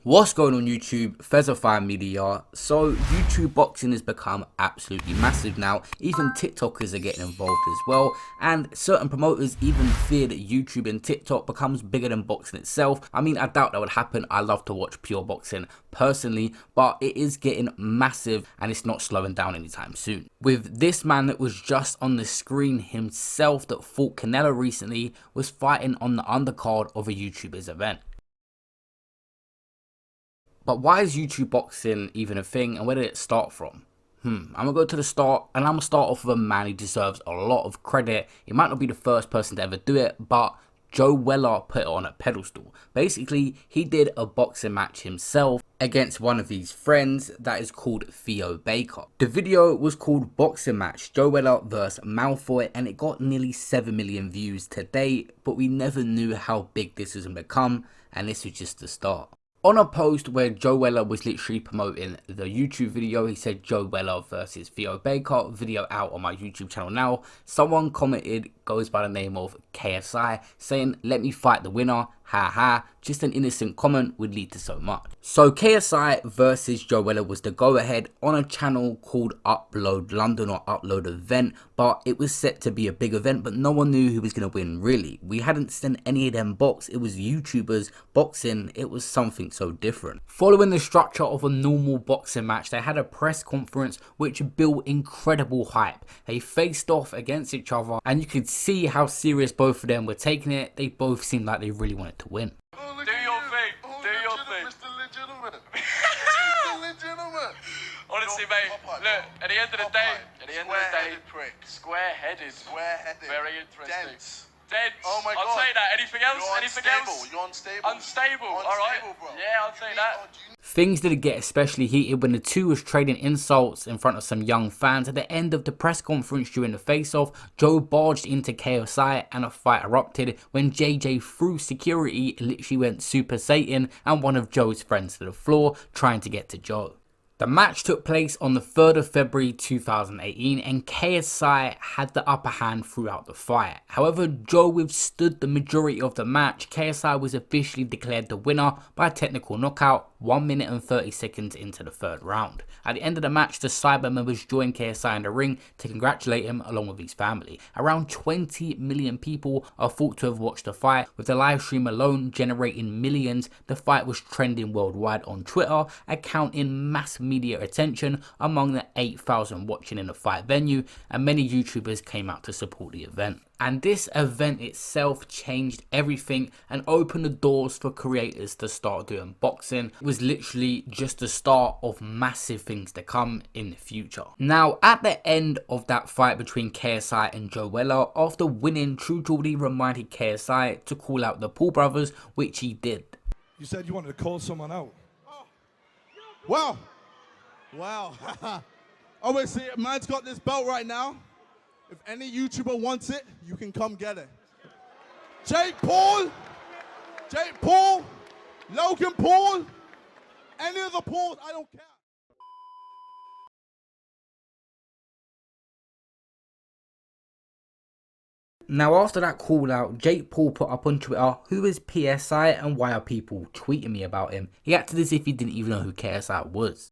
What's going on YouTube? Fesify Media. So YouTube boxing has become absolutely massive now. Even TikTokers are getting involved as well, and certain promoters even fear that YouTube and TikTok becomes bigger than boxing itself. I mean, I doubt that would happen. I love to watch pure boxing personally, but it is getting massive and it's not slowing down anytime soon. With this man that was just on the screen himself that fought Canelo recently was fighting on the undercard of a YouTuber's event. But why is YouTube boxing even a thing, and where did it start from? I'm gonna go to the start, and I'm gonna start off with a man who deserves a lot of credit. He might not be the first person to ever do it, but Joe Weller put it on a pedestal. Basically, he did a boxing match himself against one of his friends that is called Theo Baker. The video was called Boxing Match Joe Weller vs Malfoy, and it got nearly 7 million views to date, but we never knew how big this was gonna become, and this was just the start. On a post where Joe Weller was literally promoting the YouTube video, he said Joe Weller versus Theo Baker, video out on my YouTube channel now. Someone commented, goes by the name of KSI, saying, "Let me fight the winner, haha." Just an innocent comment would lead to so much. So KSI versus Joe Weller was the go ahead on a channel called Upload London or Upload Event, but it was set to be a big event, but no one knew who was going to win really. We hadn't seen any of them box. It was YouTubers boxing. It was something so different. Following the structure of a normal boxing match, they had a press conference which built incredible hype. They faced off against each other and you could see how serious both of them were taking it. They both seemed like they really wanted to win. Do your thing. Do your thing. Mr. Legitimate. Mr. Legitimate. Honestly, mate, look, at the end of the day, square-headed. Very interesting. Dense. Oh my God. I'll say that. Anything else? You're Anything unstable. else? You're unstable. Unstable. All right. Bro. Yeah, I'll say that. Things didn't get especially heated when the two was trading insults in front of some young fans. At the end of the press conference during the face-off, Joe barged into KSI and a fight erupted when JJ through security literally went Super Saiyan and one of Joe's friends to the floor trying to get to Joe. The match took place on the 3rd of February 2018 and KSI had the upper hand throughout the fight. However, Joe withstood the majority of the match. KSI was officially declared the winner by a technical knockout 1 minute and 30 seconds into the 3rd round. At the end of the match, the Cyber members joined KSI in the ring to congratulate him along with his family. Around 20 million people are thought to have watched the fight, with the live stream alone generating millions. The fight was trending worldwide on Twitter, accounting mass media attention among the 8,000 watching in the fight venue, and many YouTubers came out to support the event. And this event itself changed everything and opened the doors for creators to start doing boxing. It was literally just the start of massive things to come in the future. Now, at the end of that fight between KSI and Joe Weller, after winning, True Geordie reminded KSI to call out the Paul brothers, which he did. You said you wanted to call someone out. Wow. Obviously, man's got this belt right now. If any YouTuber wants it, you can come get it. Jake Paul, Logan Paul, any of the Pauls, I don't care. Now, after that call out, Jake Paul put up on Twitter, "Who is PSI and why are people tweeting me about him?" He acted as if he didn't even know who KSI was.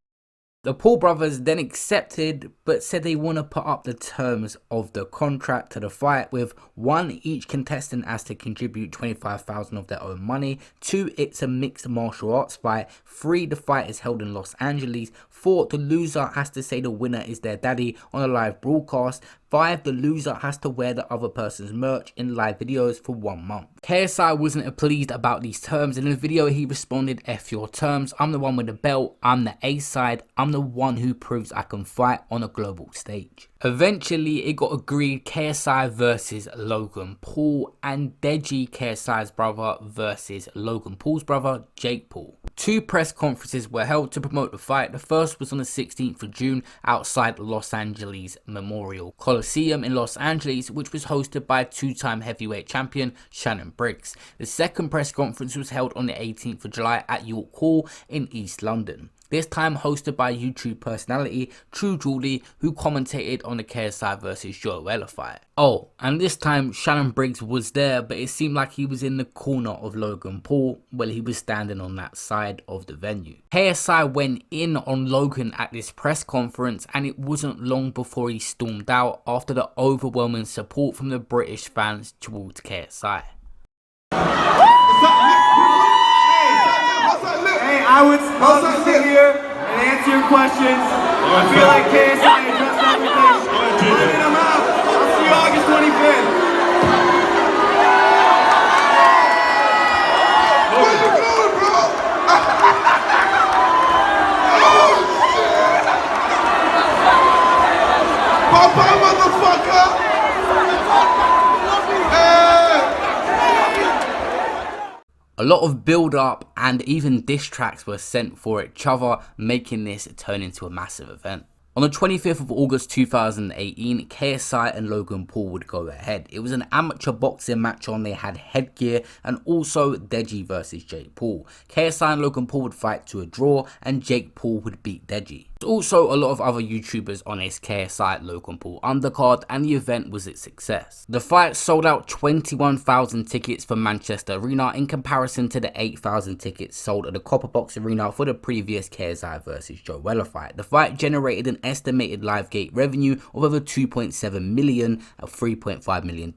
The Paul brothers then accepted, but said they want to put up the terms of the contract to the fight, with 1, each contestant has to contribute 25,000 of their own money. 2, it's a mixed martial arts fight. 3, the fight is held in Los Angeles. 4, the loser has to say the winner is their daddy on a live broadcast. 5, the loser has to wear the other person's merch in live videos for 1 month. KSI wasn't pleased about these terms. In the video, he responded, "F your terms. I'm the one with the belt. I'm the A side. I'm the one who proves I can fight on a global stage." Eventually, it got agreed KSI versus Logan Paul and Deji, KSI's brother, versus Logan Paul's brother, Jake Paul. 2 press conferences were held to promote the fight. The first was on the 16th of June outside Los Angeles Memorial Coliseum in Los Angeles, which was hosted by 2-time heavyweight champion Shannon Briggs. The second press conference was held on the 18th of July at York Hall in East London. this time hosted by YouTube personality True Geordie, who commentated on the KSI vs Joella fight. Oh, and this time Shannon Briggs was there, but it seemed like he was in the corner of Logan Paul while he was standing on that side of the venue. KSI went in on Logan at this press conference, and it wasn't long before he stormed out after the overwhelming support from the British fans towards KSI. I was supposed to sit here and answer your questions. I feel like KSI addressed everything. I'm out. I'll see you August 25th. Where you going, bro? Oh, shit! Papa, motherfucker! A lot of build up and even diss tracks were sent for each other, making this turn into a massive event. On the 25th of August 2018, KSI and Logan Paul would go ahead. It was an amateur boxing match on. They had headgear, and also Deji versus Jake Paul. KSI and Logan Paul would fight to a draw, and Jake Paul would beat Deji. Also, a lot of other YouTubers on this KSI Logan Paul undercard, and the event was a success. The fight sold out 21,000 tickets for Manchester Arena in comparison to the 8,000 tickets sold at the Copper Box Arena for the previous KSI vs Joella fight. The fight generated an estimated live gate revenue of over 2.7 million at $3.5 million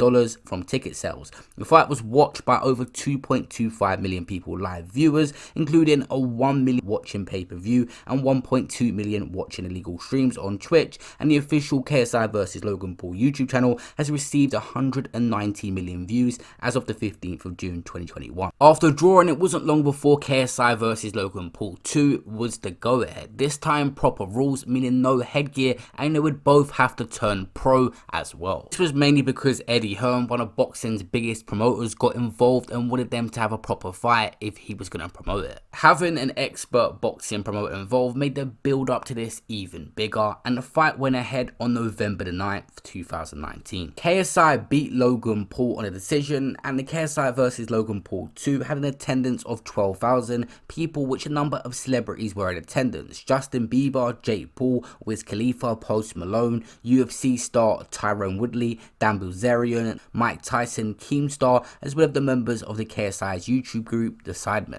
from ticket sales. The fight was watched by over 2.25 million people live viewers, including a 1 million watching pay-per-view and 1.2 million watching illegal streams on Twitch, and the official KSI vs Logan Paul YouTube channel has received 190 million views as of the 15th of June 2021. After drawing, it wasn't long before KSI vs Logan Paul 2 was the go-ahead. This time proper rules, meaning no headgear, and they would both have to turn pro as well. This was mainly because Eddie Hearn, one of boxing's biggest promoters, got involved and wanted them to have a proper fight if he was going to promote it. Having an expert boxing promoter involved made the build up to this even bigger, and the fight went ahead on November the 9th, 2019. KSI beat Logan Paul on a decision, and the KSI vs Logan Paul 2 had an attendance of 12,000 people, which a number of celebrities were in attendance. Justin Bieber, Jake Paul, Wiz Khalifa, Post Malone, UFC star Tyrone Woodley, Dan Bilzerian, Mike Tyson, Keemstar, as well as the members of the KSI's YouTube group, The Sidemen.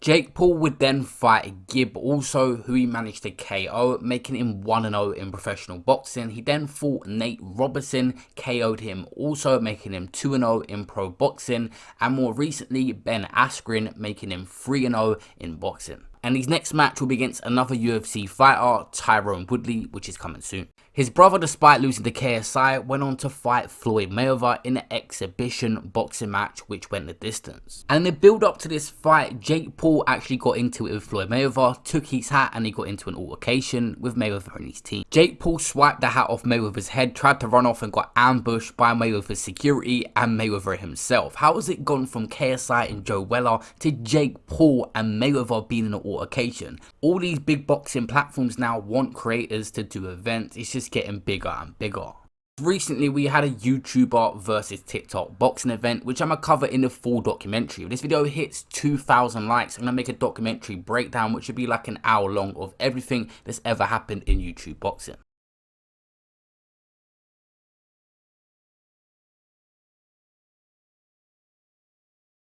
Jake Paul would then fight Gib also, who he managed to KO, making him 1-0 in professional boxing. He then fought Nate Robinson, KO'd him also, making him 2-0 in pro boxing, and more recently Ben Askren, making him 3-0 in boxing. And his next match will be against another UFC fighter, Tyrone Woodley, which is coming soon. His brother, despite losing to KSI, went on to fight Floyd Mayweather in an exhibition boxing match which went the distance. And in the build up to this fight, Jake Paul actually got into it with Floyd Mayweather, took his hat, and he got into an altercation with Mayweather and his team. Jake Paul swiped the hat off Mayweather's head, tried to run off and got ambushed by Mayweather's security and Mayweather himself. How has it gone from KSI and Joella to Jake Paul and Mayweather being in an altercation? All these big boxing platforms now want creators to do events. It's just getting bigger and bigger. Recently we had a YouTuber versus TikTok boxing event, which I'm gonna cover in the full documentary. If this video hits 2,000 likes, I'm gonna make a documentary breakdown which would be like an hour long of everything that's ever happened in YouTube boxing.